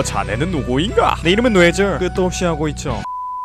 자네는 누구인가? 내 이름은 뇌절. 끝도 없이 하고 있죠.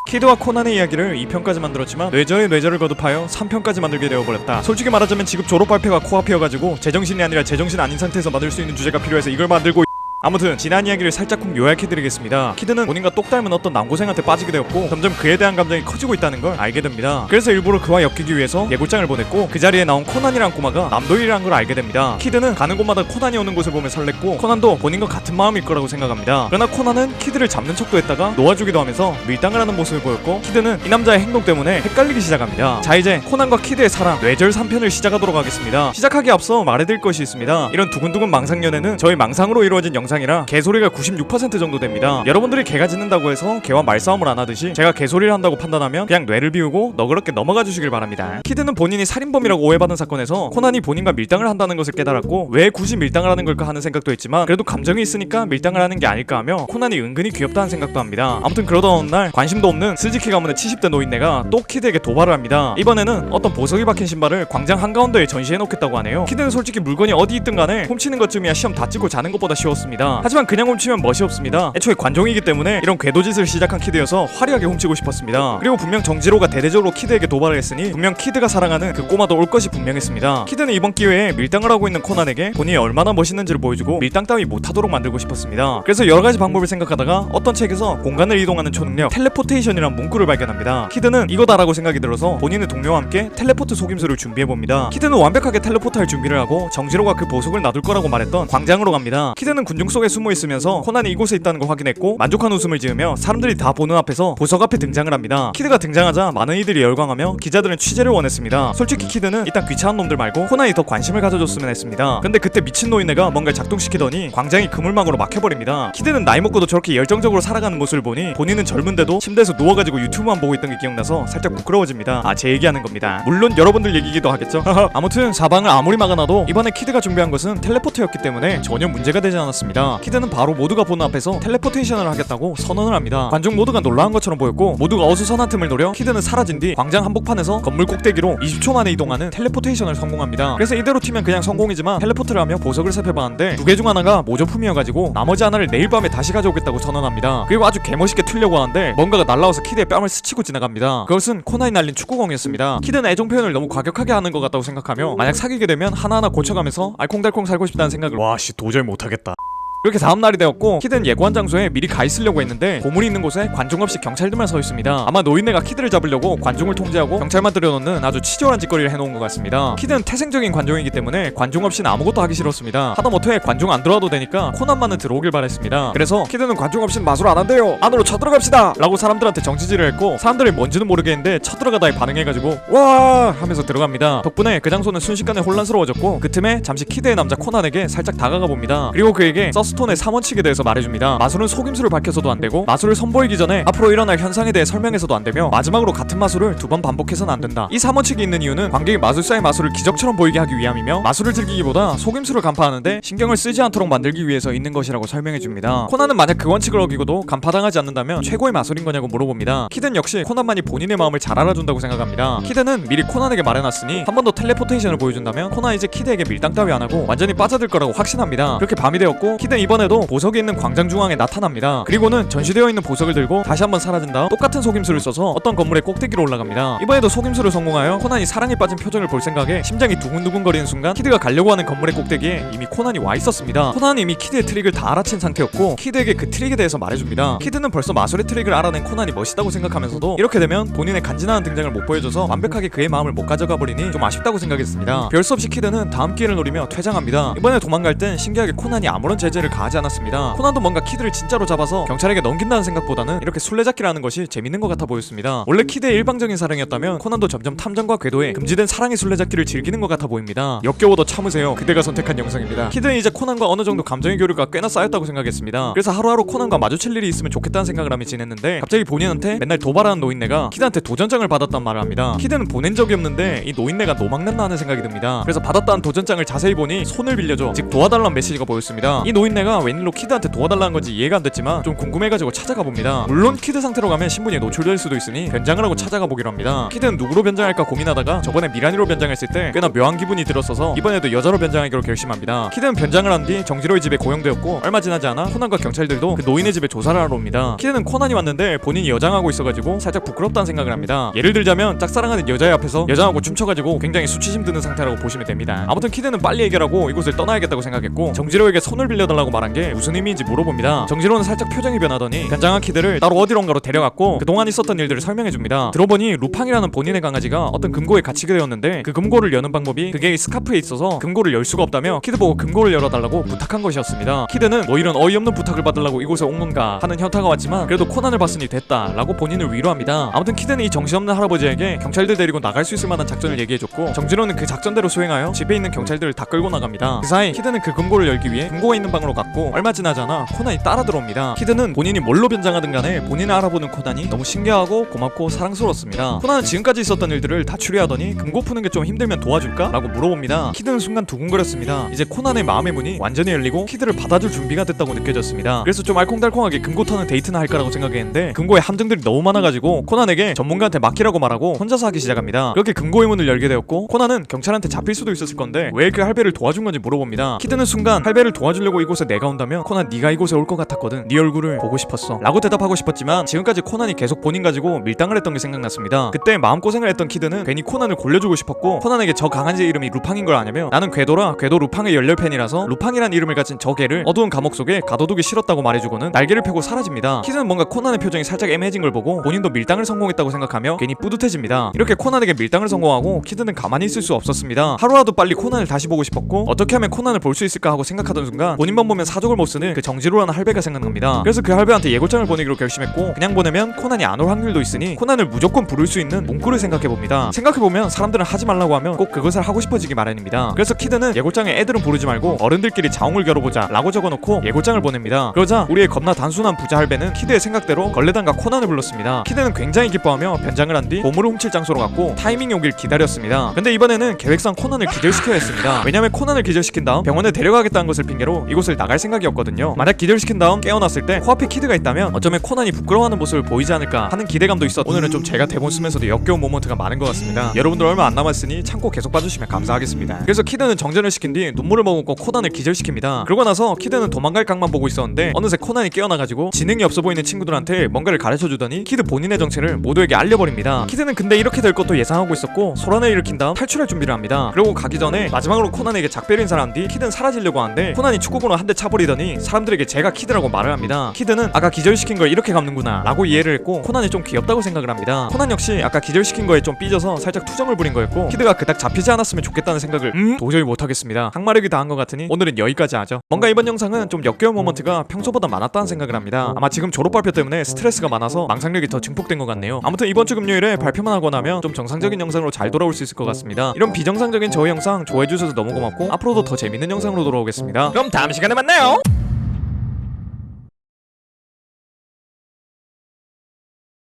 키드와 코난의 이야기를 2편까지 만들었지만 뇌절에 뇌절을 거듭하여 3편까지 만들게 되어버렸다. 솔직히 말하자면 지금 졸업 발표가 코앞이어가지고 제정신이 아니라 제정신 아닌 상태에서 만들 수 있는 주제가 필요해서 이걸 만들고 아무튼 지난 이야기를 살짝쿵 요약해드리겠습니다. 키드는 본인과 똑 닮은 어떤 남고생한테 빠지게 되었고 점점 그에 대한 감정이 커지고 있다는 걸 알게 됩니다. 그래서 일부러 그와 엮이기 위해서 예고장을 보냈고 그 자리에 나온 코난이란 꼬마가 남도일이란 걸 알게 됩니다. 키드는 가는 곳마다 코난이 오는 곳을 보며 설렜고 코난도 본인과 같은 마음일 거라고 생각합니다. 그러나 코난은 키드를 잡는 척도 했다가 놓아주기도 하면서 밀당을 하는 모습을 보였고 키드는 이 남자의 행동 때문에 헷갈리기 시작합니다. 자, 이제 코난과 키드의 사랑 뇌절 3편을 시작하도록 하겠습니다. 시작하기 앞서 말해드릴 것이 있습니다. 이런 두근두근 망상연애는 저희 망상으로 이루어진 영상이라 개소리가 96% 정도 됩니다. 여러분들이 개가 짖는다고 해서 개와 말싸움을 안 하듯이 제가 개소리를 한다고 판단하면 그냥 뇌를 비우고 너그럽게 넘어가 주시길 바랍니다. 키드는 본인이 살인범이라고 오해받은 사건에서 코난이 본인과 밀당을 한다는 것을 깨달았고 왜 굳이 밀당을 하는 걸까 하는 생각도 했지만 그래도 감정이 있으니까 밀당을 하는 게 아닐까 하며 코난이 은근히 귀엽다는 생각도 합니다. 아무튼 그러던 어느 날 관심도 없는 스즈키 가문의 70대 노인네가 또 키드에게 도발을 합니다. 이번에는 어떤 보석이 박힌 신발을 광장 한가운데에 전시해놓겠다고 하네요. 키드는 솔직히 물건이 어디 있든 간에 훔치는 것쯤이야 시험 다 찍고 자는 것보다 쉬웠습니다. 하지만 그냥 훔치면 멋이 없습니다. 애초에 관종이기 때문에 이런 궤도짓을 시작한 키드여서 화려하게 훔치고 싶었습니다. 그리고 분명 정지로가 대대적으로 키드에게 도발을 했으니 분명 키드가 사랑하는 그 꼬마도 올 것이 분명했습니다. 키드는 이번 기회에 밀당을 하고 있는 코난에게 본인이 얼마나 멋있는지를 보여주고 밀당 따위 못하도록 만들고 싶었습니다. 그래서 여러가지 방법을 생각하다가 어떤 책에서 공간을 이동하는 초능력 텔레포테이션이란 문구를 발견합니다. 키드는 이거다라고 생각이 들어서 본인의 동료와 함께 텔레포트 속임수를 준비해봅니다. 키드는 완벽하게 텔레포트할 준비를 하고 정지로가 그 보석을 놔둘 거라고 말했던 광장으로 갑니다. 키드는 군중 속에 숨어 있으면서 코난이 이곳에 있다는 걸 확인했고 만족한 웃음을 지으며 사람들이 다 보는 앞에서 보석 앞에 등장을 합니다. 키드가 등장하자 많은 이들이 열광하며 기자들은 취재를 원했습니다. 솔직히 키드는 일단 귀찮은 놈들 말고 코난이 더 관심을 가져줬으면 했습니다. 근데 그때 미친 노인네가 뭔가를 작동시키더니 광장이 그물망으로 막혀버립니다. 키드는 나이 먹고도 저렇게 열정적으로 살아가는 모습을 보니 본인은 젊은데도 침대에서 누워가지고 유튜브만 보고 있던 게 기억나서 살짝 부끄러워집니다. 제 얘기하는 겁니다. 물론 여러분들 얘기기도 하겠죠. 아무튼 사방을 아무리 막아놔도 이번에 키드가 준비한 것은 텔레포트였기 때문에 전혀 문제가 되지 않았습니다. 키드는 바로 모두가 보는 앞에서 텔레포테이션을 하겠다고 선언을 합니다. 관중 모두가 놀라운 것처럼 보였고 모두가 어수선한 틈을 노려 키드는 사라진 뒤 광장 한복판에서 건물 꼭대기로 20초 만에 이동하는 텔레포테이션을 성공합니다. 그래서 이대로 튀면 그냥 성공이지만 텔레포트를 하며 보석을 살펴봤는데 두 개 중 하나가 모조품이어가지고 나머지 하나를 내일 밤에 다시 가져오겠다고 선언합니다. 그리고 아주 개멋있게 튀려고 하는데 뭔가가 날라와서 키드의 뺨을 스치고 지나갑니다. 그것은 코난이 날린 축구공이었습니다. 키드는 애정 표현을 너무 과격하게 하는 것 같다고 생각하며 만약 사귀게 되면 하나하나 고쳐가면서 알콩달콩 살고 싶다는 생각을 도저히 못하겠다. 그렇게 다음날이 되었고 키드는 예고한 장소에 미리 가 있으려고 했는데 보물이 있는 곳에 관중 없이 경찰들만 서 있습니다. 아마 노인네가 키드를 잡으려고 관중을 통제하고 경찰만 들여놓는 아주 치졸한 짓거리를 해놓은 것 같습니다. 키드는 태생적인 관종이기 때문에 관중 없이는 아무것도 하기 싫었습니다. 하다못해 관중 안 들어와도 되니까 코난만은 들어오길 바랬습니다. 그래서 키드는 관중 없이는 마술 안 한대요, 안으로 쳐들어갑시다 라고 사람들한테 정지질을 했고 사람들이 뭔지는 모르겠는데 쳐들어가다에 반응해가지고 와 하면서 들어갑니다. 덕분에 그 장소는 순식간에 혼란스러워졌고 그 틈에 잠시 키드의 남자 코난에게 살짝 다가가 봅니다. 그리고 그에게 서스톤의 3원칙에 대해서 말해줍니다. 마술은 속임수를 밝혀서도 안되고 마술을 선보이기 전에 앞으로 일어날 현상에 대해 설명해서도 안되며 마지막으로 같은 마술을 두 번 반복해서는 안된다. 이 3원칙이 있는 이유는 관객이 마술사의 마술을 기적처럼 보이게 하기 위함이며 마술을 즐기기보다 속임수를 간파하는데 신경을 쓰지 않도록 만들기 위해서 있는 것이라고 설명해줍니다. 코난은 만약 그 원칙을 어기고도 간파당하지 않는다면 최고의 마술인 거냐고 물어봅니다. 키드는 역시 코난만이 본인의 마음을 잘 알아준다고 생각합니다. 키드는 미리 코난에게 말해놨으니 한 번 더 텔레포테이션을 보여준다면 코난 이제 키드에게 밀당 따위 안하고 완전히 빠져들 거라고 확신합니다. 그렇게 밤이 되었고 키드는 이번에도 보석이 있는 광장 중앙에 나타납니다. 그리고는 전시되어 있는 보석을 들고 다시 한번 사라진 다음 똑같은 속임수를 써서 어떤 건물의 꼭대기로 올라갑니다. 이번에도 속임수를 성공하여 코난이 사랑에 빠진 표정을 볼 생각에 심장이 두근두근거리는 순간 키드가 가려고 하는 건물의 꼭대기에 이미 코난이 와 있었습니다. 코난은 이미 키드의 트릭을 다 알아챈 상태였고 키드에게 그 트릭에 대해서 말해줍니다. 키드는 벌써 마술의 트릭을 알아낸 코난이 멋있다고 생각하면서도 이렇게 되면 본인의 간지나는 등장을 못 보여줘서 완벽하게 그의 마음을 못 가져가 버리니 좀 아쉽다고 생각했습니다. 별 수 없이 키드는 다음 기회를 노리며 퇴장합니다. 이번에 도망갈 땐 신기하게 코난이 아무런 제재를 가하지 않았습니다. 코난도 뭔가 키드를 진짜로 잡아서 경찰에게 넘긴다는 생각보다는 이렇게 술래잡기를 하는 것이 재밌는 것 같아 보였습니다. 원래 키드의 일방적인 사랑이었다면 코난도 점점 탐정과 궤도에 금지된 사랑의 술래잡기를 즐기는 것 같아 보입니다. 역겨워도 참으세요. 그대가 선택한 영상입니다. 키드는 이제 코난과 어느 정도 감정의 교류가 꽤나 쌓였다고 생각했습니다. 그래서 하루하루 코난과 마주칠 일이 있으면 좋겠다는 생각을 하며 지냈는데 갑자기 본인한테 맨날 도발하는 노인네가 키드한테 도전장을 받았단 말을 합니다. 키드는 보낸 적이 없는데 이 노인네가 노망났나 하는 생각이 듭니다. 그래서 받았다는 도전장을 자세히 보니 손을 빌려줘, 즉 도와달라는 메시지가 보였습니다. 이 노인네가 본인애가 웬일로 키드한테 도와달라는 건지 이해가 안 됐지만 좀 궁금해가지고 찾아가 봅니다. 물론 키드 상태로 가면 신분이 노출될 수도 있으니 변장을 하고 찾아가 보기로 합니다. 키드는 누구로 변장할까 고민하다가 저번에 미란이로 변장했을 때 꽤나 묘한 기분이 들었어서 이번에도 여자로 변장하기로 결심합니다. 키드는 변장을 한 뒤 정지로의 집에 고용되었고 얼마 지나지 않아 코난과 경찰들도 그 노인의 집에 조사를 하러 옵니다. 키드는 코난이 왔는데 본인이 여장하고 있어가지고 살짝 부끄럽다는 생각을 합니다. 예를 들자면 짝사랑하는 여자의 앞에서 여장하고 춤춰가지고 굉장히 수치심 드는 상태라고 보시면 됩니다. 아무튼 키드는 빨리 해결하고 이곳을 떠나야겠다고 생각했고 정지로에게 손을 빌려달라고 말한 게 무슨 의미인지 물어봅니다. 정지로는 살짝 표정이 변하더니 변장한 키드를 따로 어디론가로 데려갔고 그동안 있었던 일들을 설명해줍니다. 들어보니 루팡이라는 본인의 강아지가 어떤 금고에 갇히게 되었는데 그 금고를 여는 방법이 그게 스카프에 있어서 금고를 열 수가 없다며 키드 보고 금고를 열어달라고 부탁한 것이었습니다. 키드는 뭐 이런 어이없는 부탁을 받으려고 이곳에 온 건가 하는 현타가 왔지만 그래도 코난을 봤으니 됐다 라고 본인을 위로합니다. 아무튼 키드는 이 정신없는 할아버지에게 경찰들 데리고 나갈 수 있을 만한 작전을 얘기해줬고 정지로는 그 작전대로 수행하여 집에 있는 경찰들을 다 끌고 나갑니다. 그 사이 키드는 그 금고를 열기 위해 금고가 있는 방으로 갔고 얼마 지나지 않아 코난이 따라 들어옵니다. 키드는 본인이 뭘로 변장하든 간에 본인을 알아보는 코난이 너무 신기하고 고맙고 사랑스러웠습니다. 코난은 지금까지 있었던 일들을 다 추리하더니 금고 푸는 게 좀 힘들면 도와줄까? 라고 물어봅니다. 키드는 순간 두근거렸습니다. 이제 코난의 마음의 문이 완전히 열리고 키드를 받아줄 준비가 됐다고 느껴졌습니다. 그래서 좀 알콩달콩하게 금고 터는 데이트나 할까라고 생각했는데 금고에 함정들이 너무 많아가지고 코난에게 전문가한테 맡기라고 말하고 혼자서 하기 시작합니다. 그렇게 금고의 문을 열게 되었고 코난은 경찰한테 잡힐 수도 있었을 건데 왜 그 할배를 도와준 건지 물어봅니다. 키드는 순간 할배를 도와주려고 이곳에 내가 온다면 코난 네가 이곳에 올 것 같았거든. 네 얼굴을 보고 싶었어 라고 대답하고 싶었지만 지금까지 코난이 계속 본인 가지고 밀당을 했던 게 생각났습니다. 그때 마음고생을 했던 키드는 괜히 코난을 골려주고 싶었고 코난에게 저 강아지의 이름이 루팡인 걸 아냐며 나는 궤도라 궤도 루팡의 열렬팬이라서 루팡이란 이름을 가진 저 개를 어두운 감옥 속에 가둬두기 싫었다고 말해주고는 날개를 펴고 사라집니다. 키드는 뭔가 코난의 표정이 살짝 애매해진 걸 보고 본인도 밀당을 성공했다고 생각하며 괜히 뿌듯해집니다. 이렇게 코난에게 밀당을 성공하고 키드는 가만히 있을 수 없었습니다. 하루라도 빨리 코난을 다시 보고 싶었고 어떻게 하면 코난을 볼 수 있을까 하고 생각하던 순간 본인만 보면 사족을 못 쓰는 그 정지로라는 할배가 생각납니다. 그래서 그 할배한테 예고장을 보내기로 결심했고 그냥 보내면 코난이 안 올 확률도 있으니 코난을 무조건 부를 수 있는 문구를 생각해봅니다. 생각해보면 사람들은 하지 말라고 하면 꼭 그것을 하고 싶어지기 마련입니다. 그래서 키드는 예고장에 애들은 부르지 말고 어른들끼리 자웅을 겨뤄보자 라고 적어놓고 예고장을 보냅니다. 그러자 우리의 겁나 단순한 부자 할배는 키드의 생각대로 걸레단과 코난을 불렀습니다. 키드는 굉장히 기뻐하며 변장을 한 뒤 보물을 훔칠 장소로 갔고 타이밍이 오길 기다렸습니다. 근데 이번에는 계획상 코난을 기절시켜야 했습니다. 왜냐면 코난을 기절시킨 다음 병원에 데려가겠다는 것을 핑계로 이곳을 나갈 생각이었거든요. 만약 기절시킨 다음 깨어났을 때 코앞에 키드가 있다면 어쩌면 코난이 부끄러워하는 모습을 보이지 않을까 하는 기대감도 있었고 오늘은 좀 제가 대본 쓰면서도 역겨운 모먼트가 많은 것 같습니다. 여러분들 얼마 안 남았으니 참고 계속 봐주시면 감사하겠습니다. 그래서 키드는 정전을 시킨 뒤 눈물을 머금고 코난을 기절시킵니다. 그러고 나서 키드는 도망갈 각만 보고 있었는데 어느새 코난이 깨어나가지고 지능이 없어 보이는 친구들한테 뭔가를 가르쳐주더니 키드 본인의 정체를 모두에게 알려버립니다. 키드는 근데 이렇게 될 것도 예상하고 있었고 소란을 일으킨 다음 탈출할 준비를 합니다. 그리고 가기 전에 마지막으로 코난에게 작별 인사를 한 뒤 키드는 사라지려고 하는데 코난이 축구공으로 한 대 차버리더니 사람들에게 제가 키드라고 말을 합니다. 키드는 아까 기절시킨 걸 이렇게 갚는구나 라고 이해를 했고 코난이 좀 귀엽다고 생각을 합니다. 코난 역시 아까 기절시킨 거에 좀 삐져서 살짝 투정을 부린 거였고 키드가 그닥 잡히지 않았으면 좋겠다는 생각을 도저히 못하겠습니다. 항마력이 다한 것 같으니 오늘은 여기까지 하죠. 뭔가 이번 영상은 좀 역겨운 모먼트가 평소보다 많았다는 생각을 합니다. 아마 지금 졸업 발표 때문에 스트레스가 많아서 망상력이 더 증폭된 것 같네요. 아무튼 이번 주 금요일에 발표만 하고 나면 좀 정상적인 영상으로 잘 돌아올 수 있을 것 같습니다. 이런 비정상적인 저의 영상 좋아해주셔서 너무 고맙고 앞으로도 더 재밌는 영상으로 돌아오겠습니다. 그럼 다음 시간에 만나요.